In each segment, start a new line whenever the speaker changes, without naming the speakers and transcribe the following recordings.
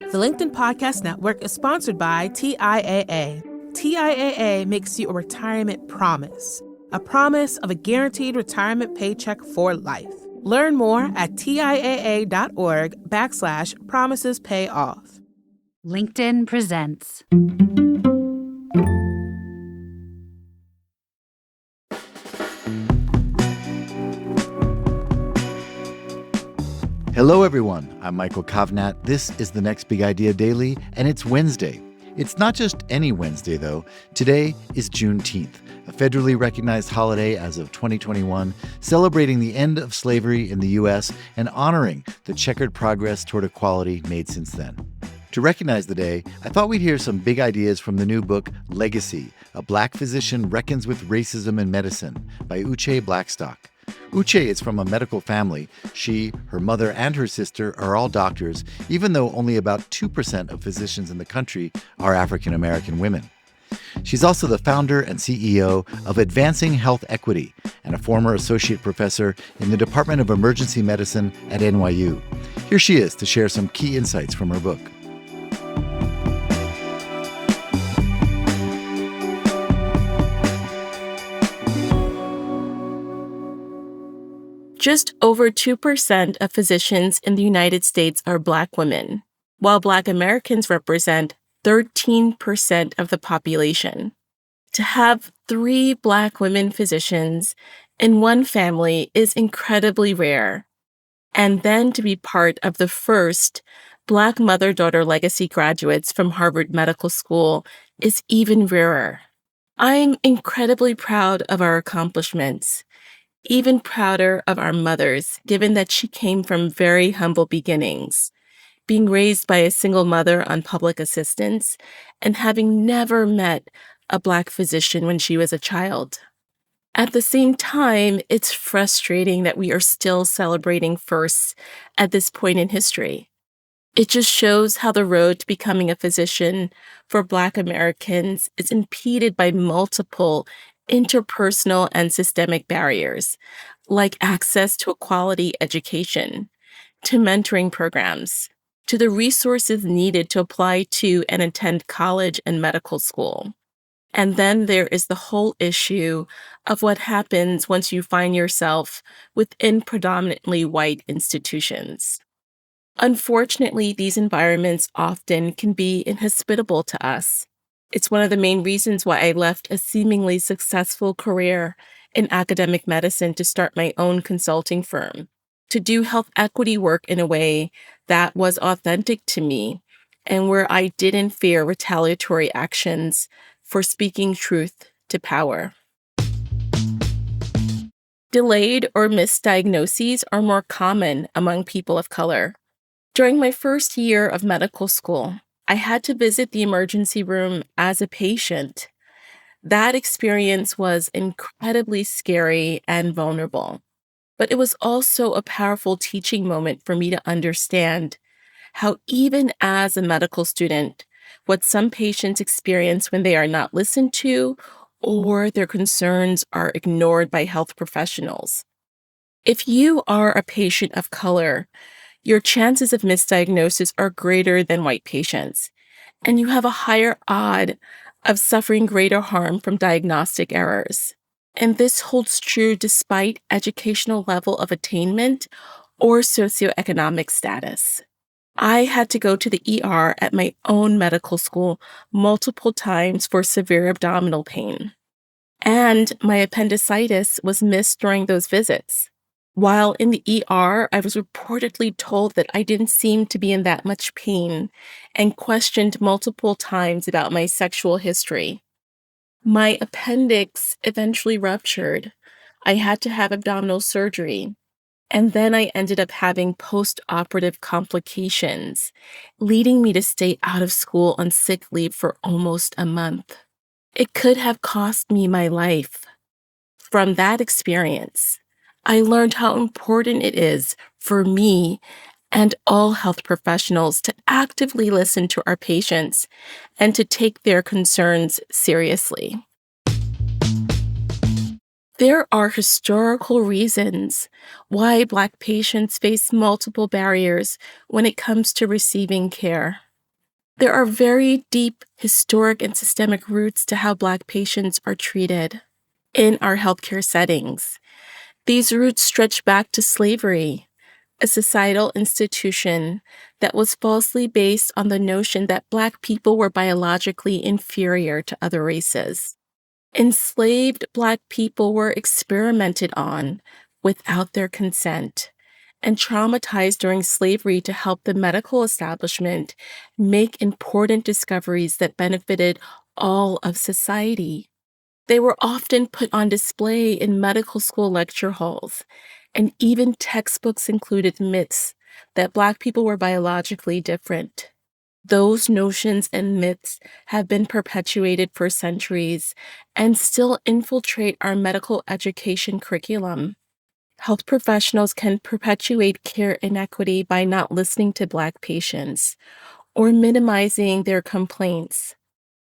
The LinkedIn Podcast Network is sponsored by TIAA. TIAA makes you a retirement promise, a promise of a guaranteed retirement paycheck for life. Learn more at TIAA.org/promises pay off.
LinkedIn presents.
Hello, everyone. I'm Michael Kovnat. This is the Next Big Idea Daily, and it's Wednesday. It's not just any Wednesday, though. Today is Juneteenth, a federally recognized holiday as of 2021, celebrating the end of slavery in the U.S. and honoring the checkered progress toward equality made since then. To recognize the day, I thought we'd hear some big ideas from the new book, Legacy, A Black Physician Reckons with Racism in Medicine by Uche Blackstock. Uche is from a medical family. She, her mother, and her sister are all doctors, even though only about 2% of physicians in the country are African American women. She's also the founder and CEO of Advancing Health Equity and a former associate professor in the Department of Emergency Medicine at NYU. Here she is to share some key insights from her book.
Just over 2% of physicians in the United States are Black women, while Black Americans represent 13% of the population. To have 3 Black women physicians in one family is incredibly rare. And then to be part of the first Black mother-daughter legacy graduates from Harvard Medical School is even rarer. I'm incredibly proud of our accomplishments. Even prouder of our mothers, given that she came from very humble beginnings, being raised by a single mother on public assistance and having never met a Black physician when she was a child. At the same time, it's frustrating that we are still celebrating firsts at this point in history. It just shows how the road to becoming a physician for Black Americans is impeded by multiple interpersonal and systemic barriers, like access to a quality education, to mentoring programs, to the resources needed to apply to and attend college and medical school. And then there is the whole issue of what happens once you find yourself within predominantly white institutions. Unfortunately, these environments often can be inhospitable to us. It's one of the main reasons why I left a seemingly successful career in academic medicine to start my own consulting firm, to do health equity work in a way that was authentic to me and where I didn't fear retaliatory actions for speaking truth to power. Delayed or misdiagnoses are more common among people of color. During my first year of medical school, I had to visit the emergency room as a patient. That experience was incredibly scary and vulnerable, but it was also a powerful teaching moment for me to understand how even as a medical student, what some patients experience when they are not listened to or their concerns are ignored by health professionals. If you are a patient of color, your chances of misdiagnosis are greater than white patients, and you have a higher odd of suffering greater harm from diagnostic errors. And this holds true despite educational level of attainment or socioeconomic status. I had to go to the ER at my own medical school multiple times for severe abdominal pain. And my appendicitis was missed during those visits. While in the ER, I was reportedly told that I didn't seem to be in that much pain and questioned multiple times about my sexual history. My appendix eventually ruptured. I had to have abdominal surgery. And then I ended up having post-operative complications, leading me to stay out of school on sick leave for almost a month. It could have cost me my life. From that experience, I learned how important it is for me and all health professionals to actively listen to our patients and to take their concerns seriously. There are historical reasons why Black patients face multiple barriers when it comes to receiving care. There are very deep historic and systemic roots to how Black patients are treated in our healthcare settings. These roots stretch back to slavery, a societal institution that was falsely based on the notion that Black people were biologically inferior to other races. Enslaved Black people were experimented on without their consent and traumatized during slavery to help the medical establishment make important discoveries that benefited all of society. They were often put on display in medical school lecture halls, and even textbooks included myths that Black people were biologically different. Those notions and myths have been perpetuated for centuries and still infiltrate our medical education curriculum. Health professionals can perpetuate care inequity by not listening to Black patients or minimizing their complaints,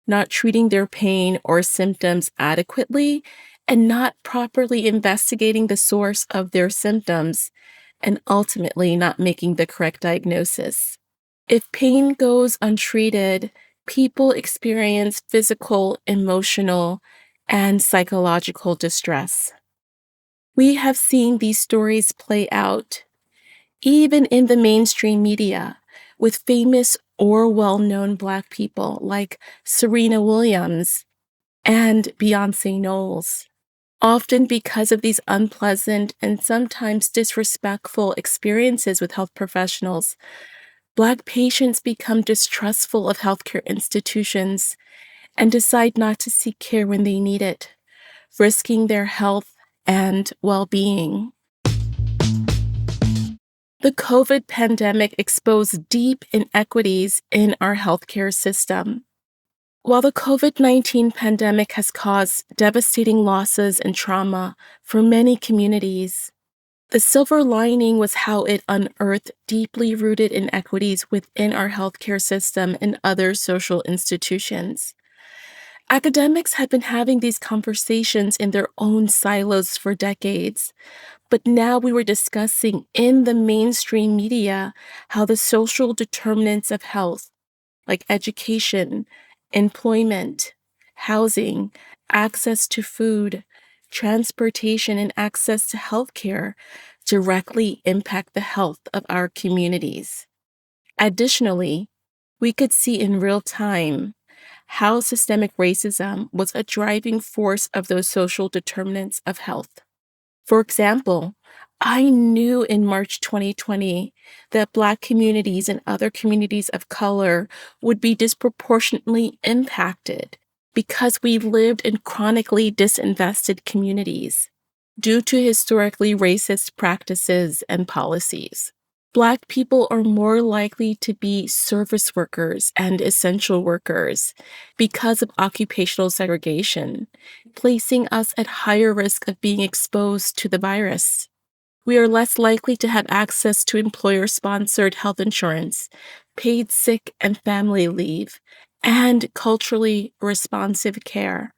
not treating their pain or symptoms adequately, and not properly investigating the source of their symptoms, and ultimately not making the correct diagnosis. If pain goes untreated, people experience physical, emotional, and psychological distress. We have seen these stories play out, even in the mainstream media, with famous or well-known Black people like Serena Williams and Beyonce Knowles. Often because of these unpleasant and sometimes disrespectful experiences with health professionals, Black patients become distrustful of healthcare institutions and decide not to seek care when they need it, risking their health and well-being. The COVID pandemic exposed deep inequities in our healthcare system. While the COVID-19 pandemic has caused devastating losses and trauma for many communities, the silver lining was how it unearthed deeply rooted inequities within our healthcare system and other social institutions. Academics had been having these conversations in their own silos for decades, but now we were discussing in the mainstream media how the social determinants of health, like education, employment, housing, access to food, transportation, and access to healthcare, directly impact the health of our communities. Additionally, we could see in real time how systemic racism was a driving force of those social determinants of health. For example, I knew in March 2020 that Black communities and other communities of color would be disproportionately impacted because we lived in chronically disinvested communities due to historically racist practices and policies. Black people are more likely to be service workers and essential workers because of occupational segregation, placing us at higher risk of being exposed to the virus. We are less likely to have access to employer-sponsored health insurance, paid sick and family leave, and culturally responsive care.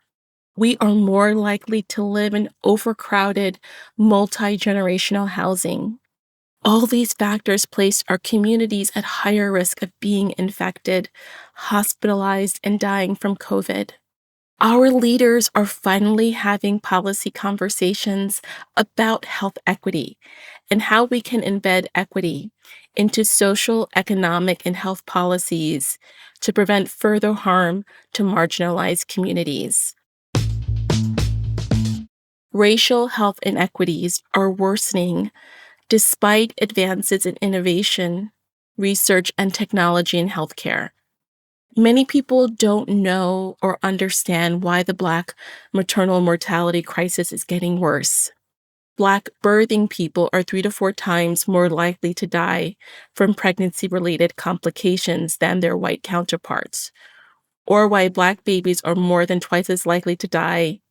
We are more likely to live in overcrowded, multi-generational housing. All these factors place our communities at higher risk of being infected, hospitalized, and dying from COVID. Our leaders are finally having policy conversations about health equity and how we can embed equity into social, economic, and health policies to prevent further harm to marginalized communities. Racial health inequities are worsening despite advances in innovation, research, and technology in healthcare. Many people don't know or understand why the Black maternal mortality crisis is getting worse. Black birthing people are 3 to 4 times more likely to die from pregnancy-related complications than their white counterparts, or why Black babies are more than twice as likely to die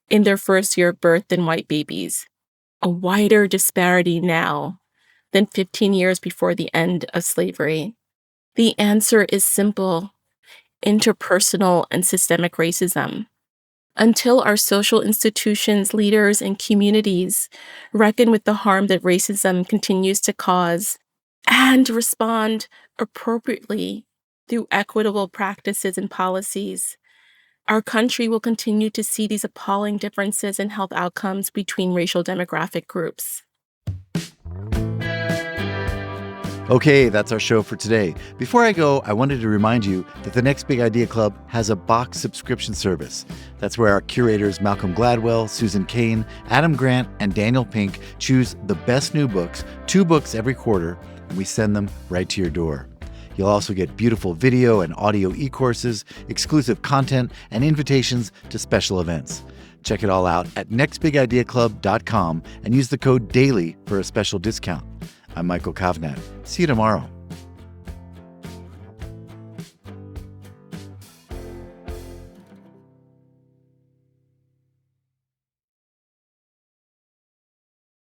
in their first year of birth than white babies. A wider disparity now than 15 years before the end of slavery. The answer is simple: interpersonal and systemic racism. Until our social institutions, leaders, and communities reckon with the harm that racism continues to cause and respond appropriately, through equitable practices and policies, our country will continue to see these appalling differences in health outcomes between racial demographic groups.
Okay, that's our show for today. Before I go, I wanted to remind you that the Next Big Idea Club has a box subscription service. That's where our curators Malcolm Gladwell, Susan Cain, Adam Grant, and Daniel Pink choose the best new books, 2 books every quarter, and we send them right to your door. You'll also get beautiful video and audio e-courses, exclusive content, and invitations to special events. Check it all out at nextbigideaclub.com and use the code DAILY for a special discount. I'm Michael Kovnat. See you tomorrow.